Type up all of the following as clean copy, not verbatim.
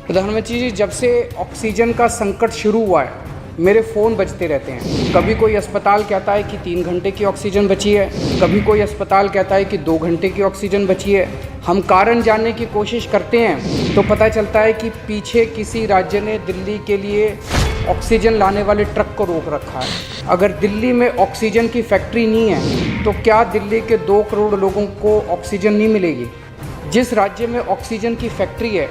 प्रधानमंत्री जी, जब से ऑक्सीजन का संकट शुरू हुआ है मेरे फ़ोन बजते रहते हैं। कभी कोई अस्पताल कहता है कि 3 घंटे की ऑक्सीजन बची है, कभी कोई अस्पताल कहता है कि 2 घंटे की ऑक्सीजन बची है। हम कारण जानने की कोशिश करते हैं तो पता चलता है कि पीछे किसी राज्य ने दिल्ली के लिए ऑक्सीजन लाने वाले ट्रक को रोक रखा है। अगर दिल्ली में ऑक्सीजन की फैक्ट्री नहीं है तो क्या दिल्ली के 2 करोड़ लोगों को ऑक्सीजन नहीं मिलेगी? जिस राज्य में ऑक्सीजन की फैक्ट्री है,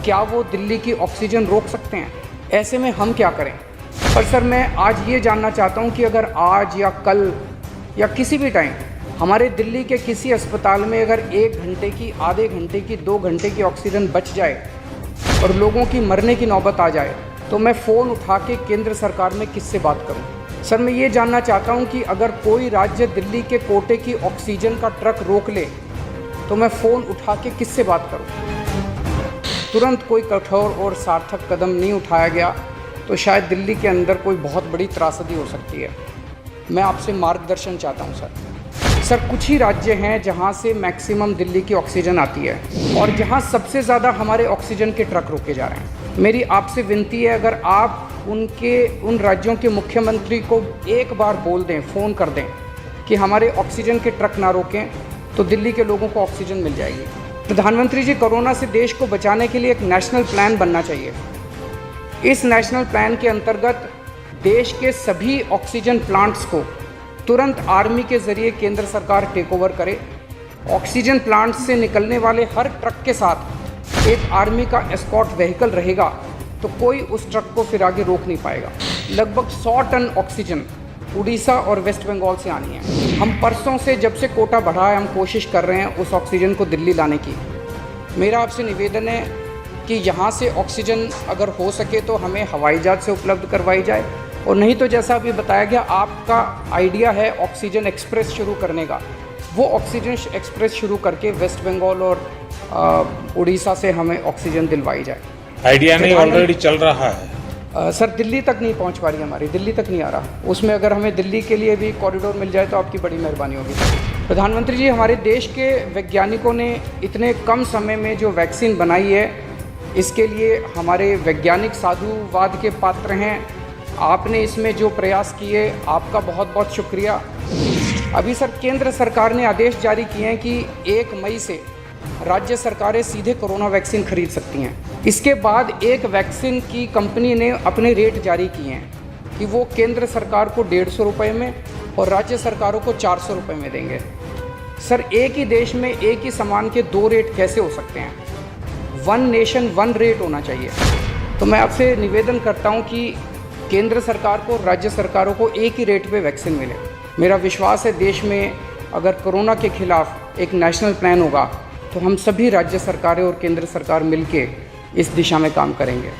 क्या वो दिल्ली की ऑक्सीजन रोक सकते हैं? ऐसे में हम क्या करें? पर सर, मैं आज ये जानना चाहता हूँ कि अगर आज या कल या किसी भी टाइम हमारे दिल्ली के किसी अस्पताल में अगर 1 घंटे की, आधे घंटे की, 2 घंटे की ऑक्सीजन बच जाए और लोगों की मरने की नौबत आ जाए तो मैं फ़ोन उठा के केंद्र सरकार में किससे बात करूं? सर, मैं ये जानना चाहता हूं कि अगर कोई राज्य दिल्ली के कोटे की ऑक्सीजन का ट्रक रोक ले तो मैं फ़ोन उठा के किससे बात करूं? तुरंत कोई कठोर और सार्थक कदम नहीं उठाया गया तो शायद दिल्ली के अंदर कोई बहुत बड़ी त्रासदी हो सकती है। मैं आपसे मार्गदर्शन चाहता हूं सर, कुछ ही राज्य हैं जहां से मैक्सिमम दिल्ली की ऑक्सीजन आती है और जहां सबसे ज़्यादा हमारे ऑक्सीजन के ट्रक रोके जा रहे हैं। मेरी आपसे विनती है, अगर आप उन राज्यों के मुख्यमंत्री को एक बार बोल दें, फ़ोन कर दें कि हमारे ऑक्सीजन के ट्रक ना रोकें तो दिल्ली के लोगों को ऑक्सीजन मिल जाएगी। प्रधानमंत्री जी, कोरोना से देश को बचाने के लिए एक नेशनल प्लान बनना चाहिए। इस नेशनल प्लान के अंतर्गत देश के सभी ऑक्सीजन प्लांट्स को तुरंत आर्मी के ज़रिए केंद्र सरकार टेक ओवर करे। ऑक्सीजन प्लांट्स से निकलने वाले हर ट्रक के साथ एक आर्मी का एस्कॉर्ट व्हीकल रहेगा तो कोई उस ट्रक को फिर आगे रोक नहीं पाएगा। लगभग 100 टन ऑक्सीजन उड़ीसा और वेस्ट बंगाल से आनी है। हम परसों से, जब से कोटा बढ़ा है, हम कोशिश कर रहे हैं उस ऑक्सीजन को दिल्ली लाने की। मेरा आपसे निवेदन है कि यहाँ से ऑक्सीजन अगर हो सके तो हमें हवाई जहाज़ से उपलब्ध करवाई जाए, और नहीं तो जैसा अभी बताया गया, आपका आइडिया है ऑक्सीजन एक्सप्रेस शुरू करने का, वो ऑक्सीजन एक्सप्रेस शुरू करके वेस्ट बंगाल और उड़ीसा से हमें ऑक्सीजन दिलवाई जाए। आइडिया नहीं, ऑलरेडी चल रहा है सर। दिल्ली तक नहीं पहुंच पा रही, हमारी दिल्ली तक नहीं आ रहा। उसमें अगर हमें दिल्ली के लिए भी कॉरिडोर मिल जाए तो आपकी बड़ी मेहरबानी होगी। प्रधानमंत्री जी, हमारे देश के वैज्ञानिकों ने इतने कम समय में जो वैक्सीन बनाई है, इसके लिए हमारे वैज्ञानिक साधुवाद के पात्र हैं। आपने इसमें जो प्रयास किए, आपका बहुत बहुत शुक्रिया। अभी सर, केंद्र सरकार ने आदेश जारी किए हैं कि 1 मई से राज्य सरकारें सीधे कोरोना वैक्सीन खरीद सकती हैं। इसके बाद एक वैक्सीन की कंपनी ने अपने रेट जारी किए हैं कि वो केंद्र सरकार को 150 रुपये में और राज्य सरकारों को 400 रुपये में देंगे। सर, एक ही देश में एक ही सामान के 2 रेट कैसे हो सकते हैं? 1 नेशन 1 रेट होना चाहिए। तो मैं आपसे निवेदन करता हूं कि केंद्र सरकार को, राज्य सरकारों को एक ही रेट पे वैक्सीन मिले। मेरा विश्वास है देश में अगर कोरोना के खिलाफ एक नेशनल प्लान होगा तो हम सभी राज्य सरकारें और केंद्र सरकार मिलके इस दिशा में काम करेंगे।